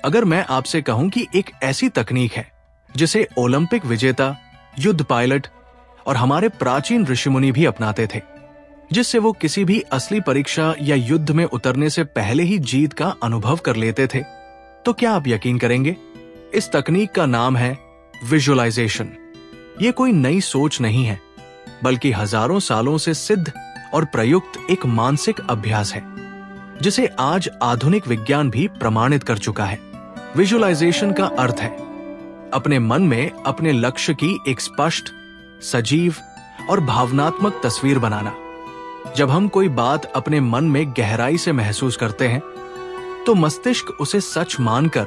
अगर मैं आपसे कहूं कि एक ऐसी तकनीक है जिसे ओलंपिक विजेता, युद्ध पायलट और हमारे प्राचीन ऋषिमुनि भी अपनाते थे, जिससे वो किसी भी असली परीक्षा या युद्ध में उतरने से पहले ही जीत का अनुभव कर लेते थे, तो क्या आप यकीन करेंगे? इस तकनीक का नाम है विजुअलाइजेशन। ये कोई नई सोच नहीं है, बल्कि हजारों सालों से सिद्ध और प्रयुक्त एक मानसिक अभ्यास है, जिसे आज आधुनिक विज्ञान भी प्रमाणित कर चुका है। विजुअलाइजेशन का अर्थ है अपने मन में अपने लक्ष्य की एक स्पष्ट, सजीव और भावनात्मक तस्वीर बनाना। जब हम कोई बात अपने मन में गहराई से महसूस करते हैं, तो मस्तिष्क उसे सच मानकर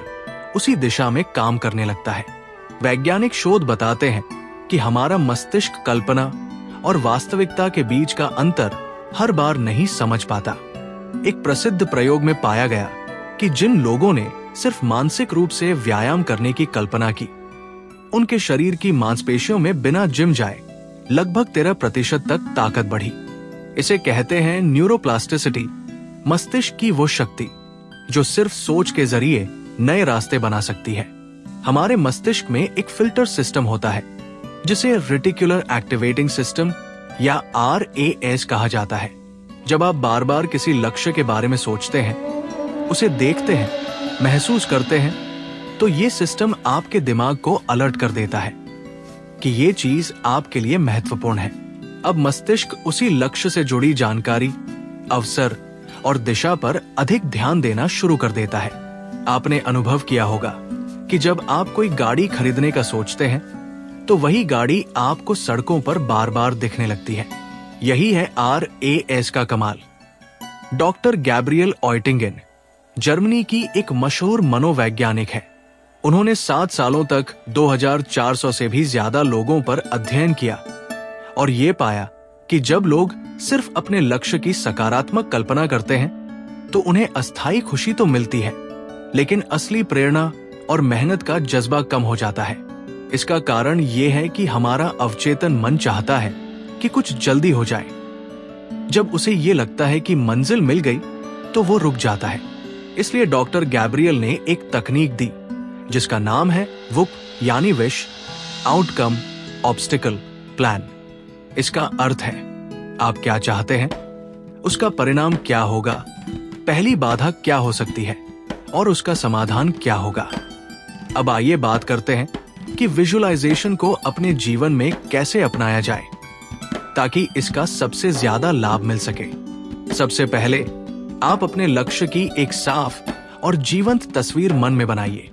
उसी दिशा में काम करने लगता है। वैज्ञानिक शोध बताते हैं कि हमारा मस्तिष्क कल्पना और वास्तविकता के बीच का अंतर हर बार नहीं समझ पाता। एक प्रसिद्ध प्रयोग में पाया गया कि जिन लोगों ने सिर्फ मानसिक रूप से व्यायाम करने की कल्पना की, उनके शरीर की मांसपेशियों में बिना जिम जाए लगभग 13% तक ताकत बढ़ी। इसे कहते हैं न्यूरोप्लास्टिसिटी, मस्तिष्क की वो शक्ति जो सिर्फ सोच के जरिए नए रास्ते बना सकती है। हमारे मस्तिष्क में एक फिल्टर सिस्टम होता है जिसे रेटिकुलर एक्टिवेटिंग सिस्टम या RAS कहा जाता है। जब आप बार बार किसी लक्ष्य के बारे में सोचते हैं, उसे देखते हैं, महसूस करते हैं, तो ये सिस्टम आपके दिमाग को अलर्ट कर देता है कि ये चीज आपके लिए महत्वपूर्ण है। अब मस्तिष्क उसी लक्ष्य से जुड़ी जानकारी, अवसर और दिशा पर अधिक ध्यान देना शुरू कर देता है। आपने अनुभव किया होगा कि जब आप कोई गाड़ी खरीदने का सोचते हैं, तो वही गाड़ी आपको सड़कों पर बार बार दिखने लगती है। यही है RAS का कमाल। डॉक्टर गैब्रियल ऑयटिंगेन जर्मनी की एक मशहूर मनोवैज्ञानिक है। उन्होंने 7 सालों तक 2400 से भी ज्यादा लोगों पर अध्ययन किया और ये पाया कि जब लोग सिर्फ अपने लक्ष्य की सकारात्मक कल्पना करते हैं, तो उन्हें अस्थायी खुशी तो मिलती है, लेकिन असली प्रेरणा और मेहनत का जज्बा कम हो जाता है। इसका कारण ये है कि हमारा अवचेतन मन चाहता है कि कुछ जल्दी हो जाए। जब उसे ये लगता है कि मंजिल मिल गई, तो वो रुक जाता है। इसलिए डॉक्टर गैब्रियल ने एक तकनीक दी जिसका नाम है WOOP यानी विश, आउटकम, ऑब्स्टिकल, प्लान। इसका अर्थ है आप क्या चाहते हैं, उसका परिणाम क्या होगा, पहली बाधा क्या हो सकती है और उसका समाधान क्या होगा। अब आइए बात करते हैं कि विजुअलाइजेशन को अपने जीवन में कैसे अपनाया जाए ताकि इसका सबसे ज्यादा लाभ मिल सके। सबसे पहले आप अपने लक्ष्य की एक साफ और जीवंत तस्वीर मन में बनाइए।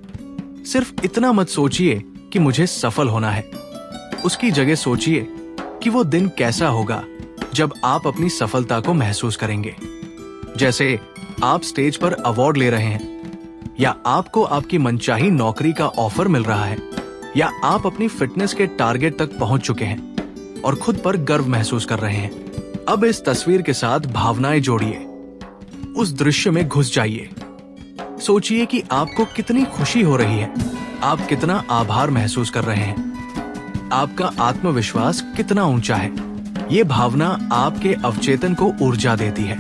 सिर्फ इतना मत सोचिए कि मुझे सफल होना है। उसकी जगह सोचिए कि वो दिन कैसा होगा जब आप अपनी सफलता को महसूस करेंगे। जैसे आप स्टेज पर अवार्ड ले रहे हैं, या आपको आपकी मनचाही नौकरी का ऑफर मिल रहा है, या आप अपनी फिटनेस के टारगेट तक पहुंच चुके हैं और खुद पर गर्व महसूस कर रहे हैं। अब इस तस्वीर के साथ भावनाएं जोड़िए, उस दृश्य में घुस जाइए। सोचिए कि आपको कितनी खुशी हो रही है, आप कितना आभार महसूस कर रहे हैं, आपका आत्मविश्वास कितना ऊंचा है। ये भावना आपके अवचेतन को ऊर्जा देती है।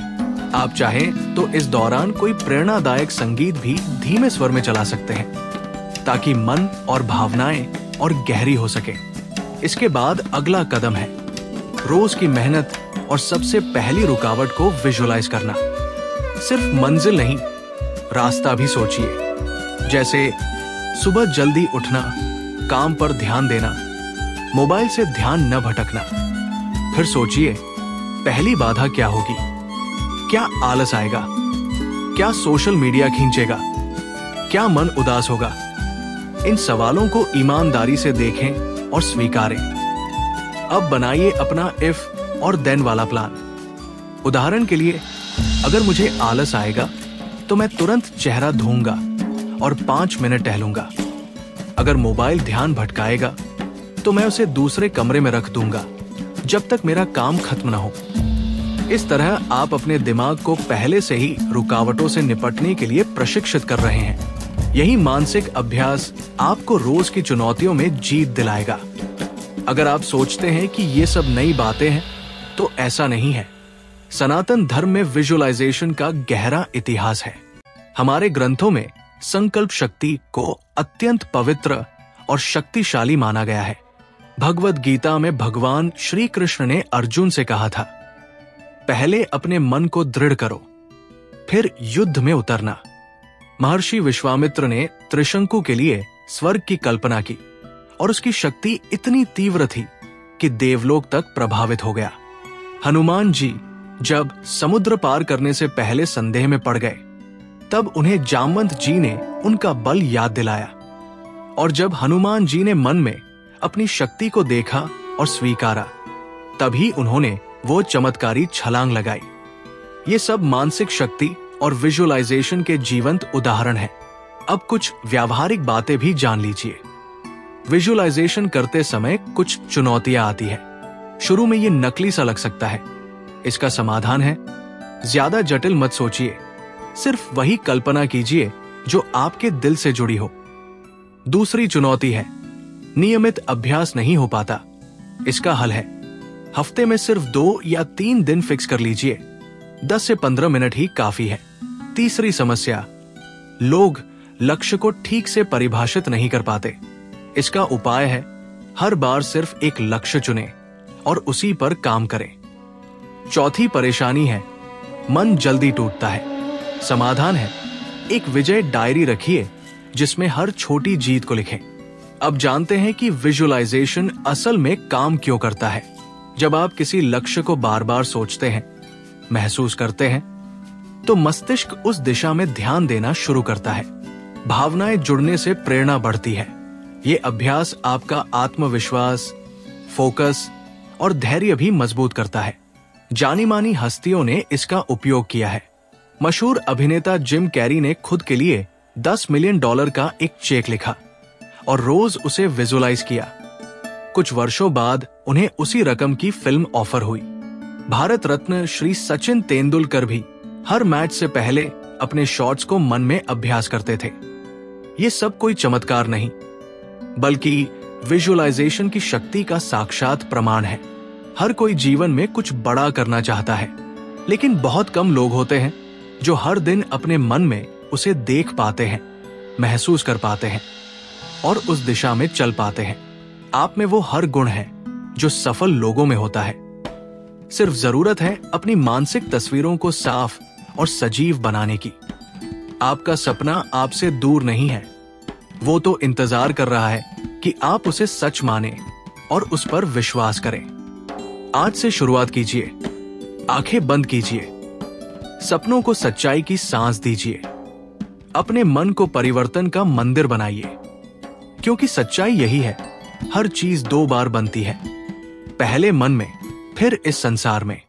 आप चाहें तो इस दौरान कोई प्रेरणादायक संगीत भी धीमे स्वर में चला सकते हैं ताकि मन और भावनाएं और गहरी हो सके। इसके बाद अगला कदम है रोज की मेहनत और सबसे पहली रुकावट को विजुअलाइज करना। सिर्फ मंजिल नहीं, रास्ता भी सोचिए। जैसे सुबह जल्दी उठना, काम पर ध्यान देना, मोबाइल से ध्यान न भटकना। फिर सोचिए पहली बाधा क्या होगी, क्या आलस आएगा, क्या सोशल मीडिया खींचेगा, क्या मन उदास होगा। इन सवालों को ईमानदारी से देखें और स्वीकारें। अब बनाइए अपना इफ और देन वाला प्लान। उदाहरण के लिए, अगर मुझे आलस आएगा तो मैं तुरंत चेहरा धोऊंगा और 5 मिनट टहलूंगा। अगर मोबाइल ध्यान भटकाएगा तो मैं उसे दूसरे कमरे में रख दूंगा जब तक मेरा काम खत्म ना हो। इस तरह आप अपने दिमाग को पहले से ही रुकावटों से निपटने के लिए प्रशिक्षित कर रहे हैं। यही मानसिक अभ्यास आपको रोज की चुनौतियों में जीत दिलाएगा। अगर आप सोचते हैं कि ये सब नई बातें हैं, तो ऐसा नहीं है। सनातन धर्म में विजुअलाइजेशन का गहरा इतिहास है। हमारे ग्रंथों में संकल्प शक्ति को अत्यंत पवित्र और शक्तिशाली माना गया है। भगवद गीता में भगवान श्री कृष्ण ने अर्जुन से कहा था, पहले अपने मन को दृढ़ करो, फिर युद्ध में उतरना। महर्षि विश्वामित्र ने त्रिशंकु के लिए स्वर्ग की कल्पना की और उसकी शक्ति इतनी तीव्र थी कि देवलोक तक प्रभावित हो गया। हनुमान जी जब समुद्र पार करने से पहले संदेह में पड़ गए, तब उन्हें जामवंत जी ने उनका बल याद दिलाया, और जब हनुमान जी ने मन में अपनी शक्ति को देखा और स्वीकारा, तभी उन्होंने वो चमत्कारी छलांग लगाई। ये सब मानसिक शक्ति और विजुअलाइजेशन के जीवंत उदाहरण हैं। अब कुछ व्यावहारिक बातें भी जान लीजिए। विजुअलाइजेशन करते समय कुछ चुनौतियां आती है। शुरू में ये नकली सा लग सकता है। इसका समाधान है, ज्यादा जटिल मत सोचिए, सिर्फ वही कल्पना कीजिए जो आपके दिल से जुड़ी हो। दूसरी चुनौती है, नियमित अभ्यास नहीं हो पाता। इसका हल है, हफ्ते में सिर्फ 2 या 3 दिन फिक्स कर लीजिए, 10 से 15 मिनट ही काफी है। तीसरी समस्या, लोग लक्ष्य को ठीक से परिभाषित नहीं कर पाते। इसका उपाय है, हर बार सिर्फ एक लक्ष्य चुनें और उसी पर काम करें। चौथी परेशानी है, मन जल्दी टूटता है। समाधान है, एक विजय डायरी रखिए जिसमें हर छोटी जीत को लिखें। अब जानते हैं कि विजुअलाइजेशन असल में काम क्यों करता है। जब आप किसी लक्ष्य को बार बार सोचते हैं, महसूस करते हैं, तो मस्तिष्क उस दिशा में ध्यान देना शुरू करता है। भावनाएं जुड़ने से प्रेरणा बढ़ती है। ये अभ्यास आपका आत्मविश्वास, फोकस और धैर्य भी मजबूत करता है। जानी मानी हस्तियों ने इसका उपयोग किया है। मशहूर अभिनेता जिम कैरी ने खुद के लिए $10 मिलियन का एक चेक लिखा और रोज उसे विजुअलाइज किया। कुछ वर्षों बाद उन्हें उसी रकम की फिल्म ऑफर हुई। भारत रत्न श्री सचिन तेंदुलकर भी हर मैच से पहले अपने शॉट्स को मन में अभ्यास करते थे। ये सब कोई चमत्कार नहीं, बल्कि विजुअलाइजेशन की शक्ति का साक्षात प्रमाण है। हर कोई जीवन में कुछ बड़ा करना चाहता है, लेकिन बहुत कम लोग होते हैं जो हर दिन अपने मन में उसे देख पाते हैं, महसूस कर पाते हैं और उस दिशा में चल पाते हैं। आप में वो हर गुण है जो सफल लोगों में होता है। सिर्फ जरूरत है अपनी मानसिक तस्वीरों को साफ और सजीव बनाने की। आपका सपना आपसे दूर नहीं है, वो तो इंतजार कर रहा है कि आप उसे सच माने और उस पर विश्वास करें। आज से शुरुआत कीजिए, आंखें बंद कीजिए, सपनों को सच्चाई की सांस दीजिए, अपने मन को परिवर्तन का मंदिर बनाइए, क्योंकि सच्चाई यही है, हर चीज 2 बार बनती है, पहले मन में, फिर इस संसार में।